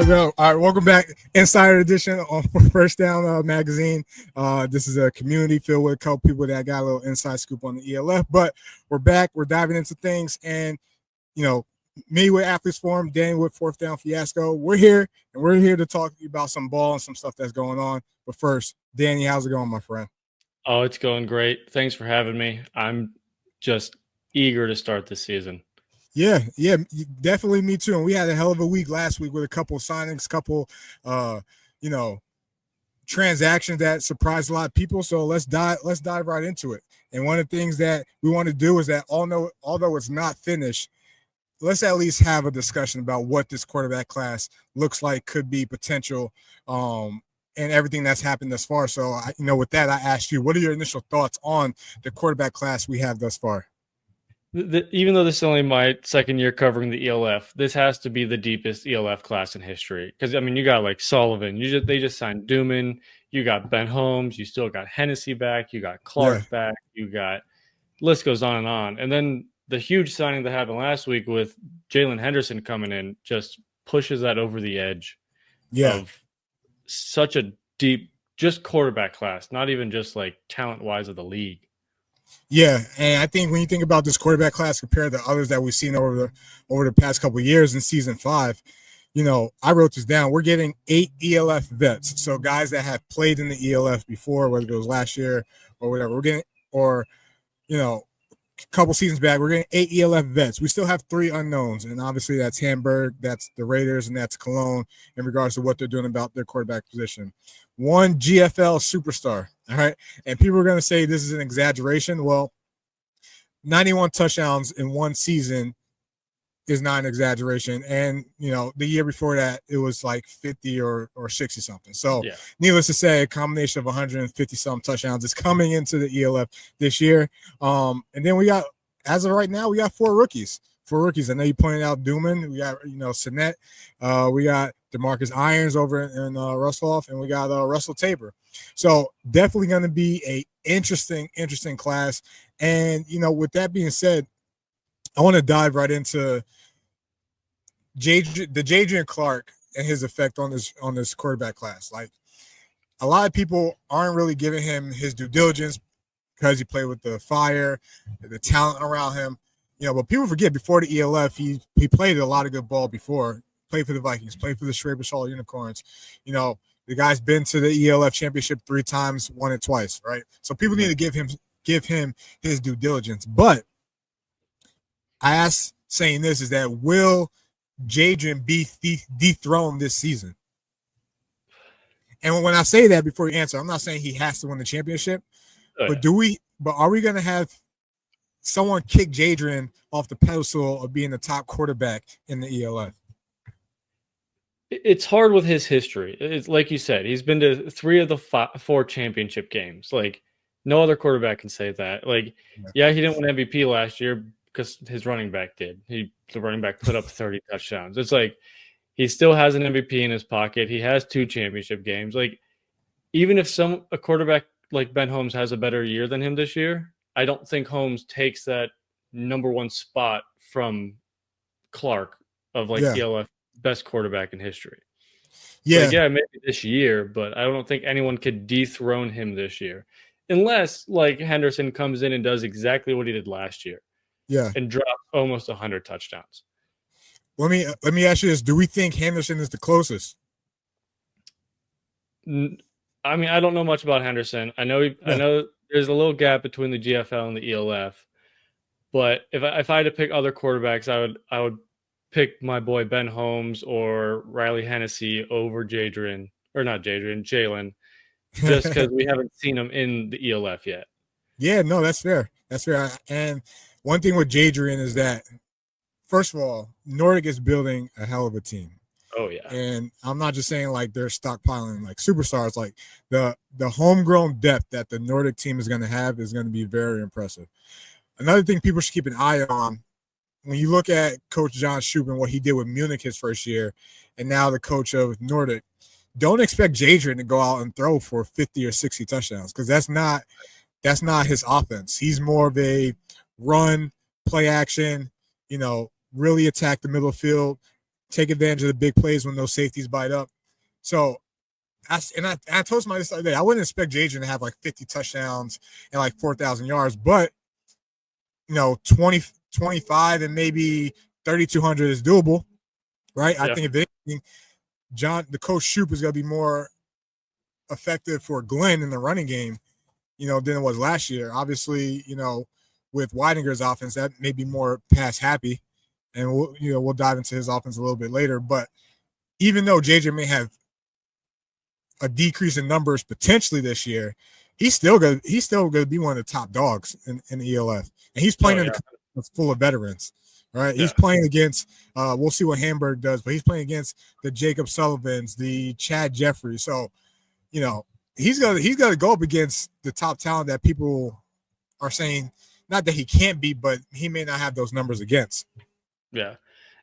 All right, welcome back. Insider edition on First Down magazine. This is a community filled with a couple people that got a little inside scoop on the ELF, but we're back. We're diving into things, and me with Athletes Forum, Danny with Fourth Down Fiasco. We're here, and we're here to talk about some ball and some stuff that's going on. But first, Danny, how's it going, my friend? Oh, it's going great. Thanks for having me. I'm just eager to start this season. Yeah, definitely me too. And we had a hell of a week last week with a couple of signings, couple transactions that surprised a lot of people. So let's dive right into it. And one of the things that we want to do is that although it's not finished, let's at least have a discussion about what this quarterback class looks like, could be potential, and everything that's happened thus far. So, with that, I asked you, what are your initial thoughts on the quarterback class we have thus far? Even though this is only my second year covering the ELF, this has to be the deepest ELF class in history. Because, you got like Sullivan. They just signed Dooman. You got Ben Holmes. You still got Hennessy back. You got Clark back. You got – list goes on. And then the huge signing that happened last week with Jalen Henderson coming in just pushes that over the edge of such a deep just quarterback class, not even just like talent-wise of the league. Yeah, and I think when you think about this quarterback class compared to others that we've seen over the past couple of years in season 5, I wrote this down. We're getting 8 ELF vets, so guys that have played in the ELF before, whether it was last year or whatever. We're getting, a couple seasons back, we're getting 8 ELF vets. We still have 3 unknowns, and obviously that's Hamburg, that's the Raiders, and that's Cologne in regards to what they're doing about their quarterback position. 1 GFL superstar, all right? And people are going to say this is an exaggeration. Well, 91 touchdowns in one season is not an exaggeration. And, the year before that, it was like 50 or 60 something. So needless to say, a combination of 150-some touchdowns is coming into the ELF this year. And then we got, as of right now, we got 4 rookies. I know you pointed out Dooman. We got, Sinet. We got DeMarcus Irons over in Russell, and we got Russell Tabor. So definitely going to be a interesting class. And, with that being said, I want to dive right into Jadrian Clark and his effect on this quarterback class. Like, a lot of people aren't really giving him his due diligence because he played with the Fire, the talent around him. But people forget before the ELF, he played a lot of good ball before. Played for the Vikings, played for the Schwaber Unicorns. The guy's been to the ELF championship 3 times, won it twice, right? So people need to give him his due diligence. But I ask saying this is that will Jadrian be dethroned this season? And when I say that, before you answer, I'm not saying he has to win the championship, but are we going to have someone kick Jadrian off the pedestal of being the top quarterback in the ELF? It's hard with his history. It's like you said, he's been to 3 of the 4 championship games. Like, no other quarterback can say that. Like, he didn't win MVP last year because his running back did. The running back put up 30 touchdowns. It's like he still has an MVP in his pocket. He has 2 championship games. Like, even if a quarterback like Ben Holmes has a better year than him this year, I don't think Holmes takes that number 1 spot from Clark of ELF best quarterback in history. Maybe this year, but I don't think anyone could dethrone him this year unless like Henderson comes in and does exactly what he did last year and drops almost 100 touchdowns. Let me ask you this. Do we think Henderson is the closest? I don't know much about Henderson. I know there's a little gap between the GFL and the ELF, but if I had to pick other quarterbacks, I would pick my boy Ben Holmes or Riley Hennessy over Jalen, just because we haven't seen him in the ELF yet. Yeah, no, that's fair. And one thing with Jadrian is that, first of all, Nordic is building a hell of a team. Oh, yeah. And I'm not just saying like they're stockpiling like superstars. Like the homegrown depth that the Nordic team is going to have is going to be very impressive. Another thing people should keep an eye on, when you look at Coach John Shoup and what he did with Munich his first year, and now the coach of Nordic, don't expect Jadrian to go out and throw for 50 or 60 touchdowns because that's not his offense. He's more of a run, play action, really attack the middle field, take advantage of the big plays when those safeties bite up. So I told somebody this other day, I wouldn't expect Jadrian to have like 50 touchdowns and like 4,000 yards, but 20, 25 and maybe 3,200 is doable, right? Yeah. I think if anything, the coach Shoop is going to be more effective for Glenn in the running game, than it was last year. Obviously, with Weidinger's offense, that may be more pass happy, and we'll dive into his offense a little bit later. But even though JJ may have a decrease in numbers potentially this year, he's still going to be one of the top dogs in the ELF, and he's playing in a conference full of veterans. Right, he's playing against. We'll see what Hamburg does, but he's playing against the Jacob Sullivans, the Chad Jeffrey. So, he's gonna go up against the top talent that people are saying not that he can't be, but he may not have those numbers against. Yeah,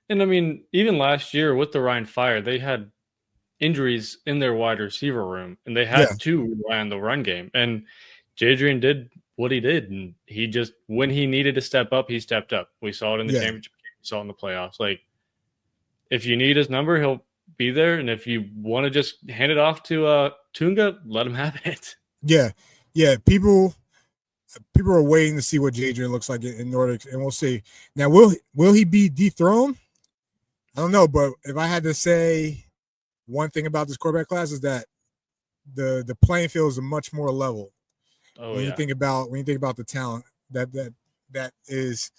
and I mean, even last year with the Ryan Fire, they had injuries in their wide receiver room, and they had to rely on the run game. And Jadrian did what he did, and he just, when he needed to step up, he stepped up. We saw it in the championship game, we saw it in the playoffs. Like, if you need his number, he'll be there, and if you want to just hand it off to Tunga, let him have it. Yeah. People are waiting to see what Jadrian looks like in Nordic, and we'll see. Now, will he be dethroned? I don't know, but if I had to say one thing about this quarterback class is that the playing field is much more level. When you think about the talent that is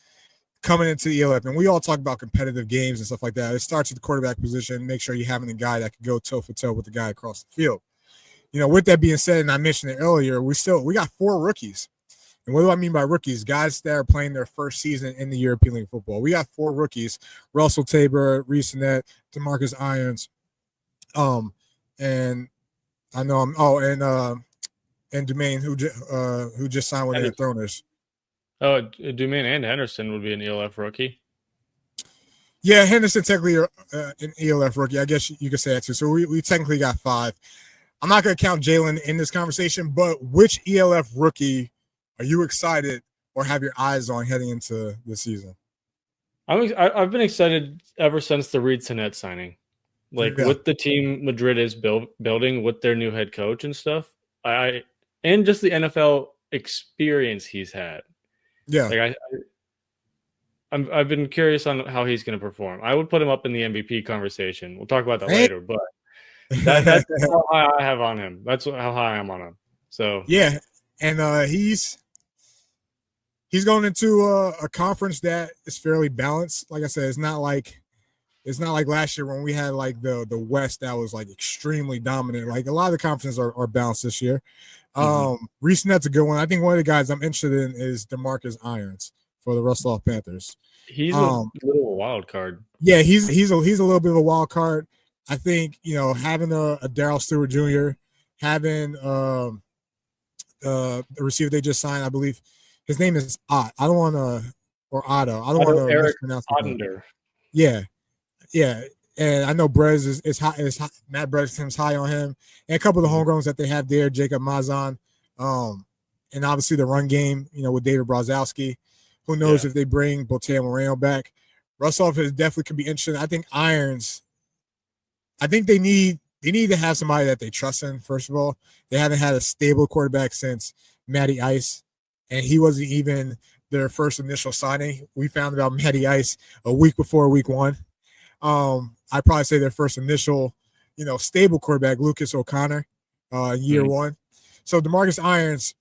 coming into the ELF, and we all talk about competitive games and stuff like that. It starts at the quarterback position. Make sure you're having a guy that can go toe for toe with the guy across the field. With that being said, and I mentioned it earlier, we got 4 rookies. And what do I mean by rookies? Guys that are playing their first season in the European League football. We got 4 rookies: Russell Tabor, Reese Net, DeMarcus Irons, and I know and Dumaine, who just signed with the Throners. Oh, Dumaine and Henderson would be an ELF rookie. Yeah, Henderson technically an ELF rookie. I guess you could say that too. So we technically got 5. I'm not going to count Jalen in this conversation, but which ELF rookie are you excited or have your eyes on heading into the season? I've been excited ever since the Reed Sinet signing. With the team Madrid is building with their new head coach and stuff, and just the NFL experience he's had. Yeah, I've been curious on how he's going to perform. I would put him up in the MVP conversation. We'll talk about that later, but that's how high I have on him. That's how high I'm on him. So yeah, and he's going into a conference that is fairly balanced. Like I said, it's not like last year when we had like the West that was like extremely dominant. Like a lot of the conferences are balanced this year. Reese Net's a good one. I think one of the guys I'm interested in is DeMarcus Irons for the Russell Panthers. He's a little wild card. Yeah, he's a little bit of a wild card. I think having a Darryl Stewart Jr., having the receiver they just signed, I believe his name is Ott. I don't want to, or Otto. I don't want to mispronounce it. Yeah. And I know Brez is high. Matt Bresling's high on him, and a couple of the homegrowns that they have there, Jacob Mazan, and obviously the run game, with David Brzezowski. Who knows if they bring Botello Moreno back? Russell definitely could be interesting. I think Irons. I think they need to have somebody that they trust in. First of all, they haven't had a stable quarterback since Matty Ice, and he wasn't even their first initial signing. We found about Matty Ice a week before week 1. I'd probably say their first initial, stable quarterback, Lucas O'Connor, year 1. So DeMarcus Irons,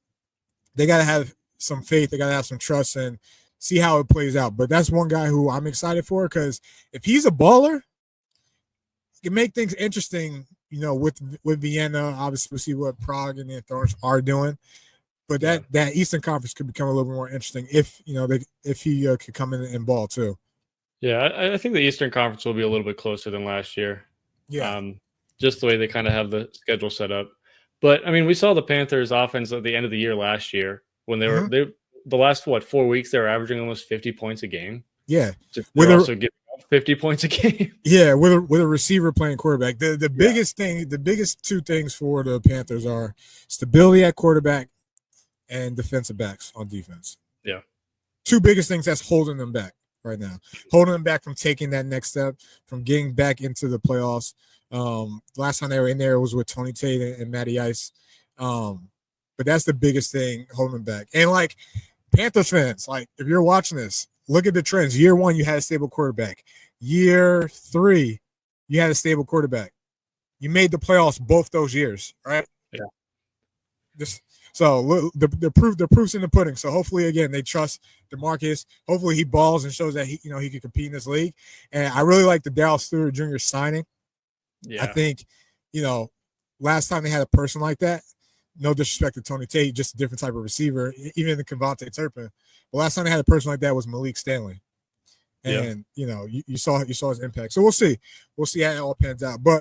they got to have some faith. They got to have some trust and see how it plays out. But that's one guy who I'm excited for, because if he's a baller, he can make things interesting, with Vienna. Obviously, we'll see what Prague and the Thorns are doing. But that Eastern Conference could become a little bit more interesting if he could come in and ball too. Yeah, I think the Eastern Conference will be a little bit closer than last year. Yeah. Just the way they kind of have the schedule set up. But, I mean, we saw the Panthers offense at the end of the year last year when they were the last, 4 weeks, they were averaging almost 50 points a game. Yeah. They're also giving up 50 points a game. Yeah, with a receiver playing quarterback. The biggest thing, the biggest 2 things for the Panthers are stability at quarterback and defensive backs on defense. Yeah. 2 biggest things that's holding them back. right now, holding them back from taking that next step, from getting back into the playoffs. Last time they were in there was with Tony Tate and Matty Ice. But that's the biggest thing holding them back. And like Panthers fans, like if you're watching this, look at the trends. Year 1, you had a stable quarterback. Year 3, you had a stable quarterback. You made the playoffs both those years, right? Yeah. So the proof's in the pudding. So hopefully, again, they trust DeMarcus. Hopefully, he balls and shows that he can compete in this league. And I really like the Darryl Stewart Jr. signing. Yeah. I think, last time they had a person like that, no disrespect to Tony Tate, just a different type of receiver, even the Kevontae Turpin. But last time they had a person like that was Malik Stanley. And, you saw his impact. So we'll see. We'll see how it all pans out. But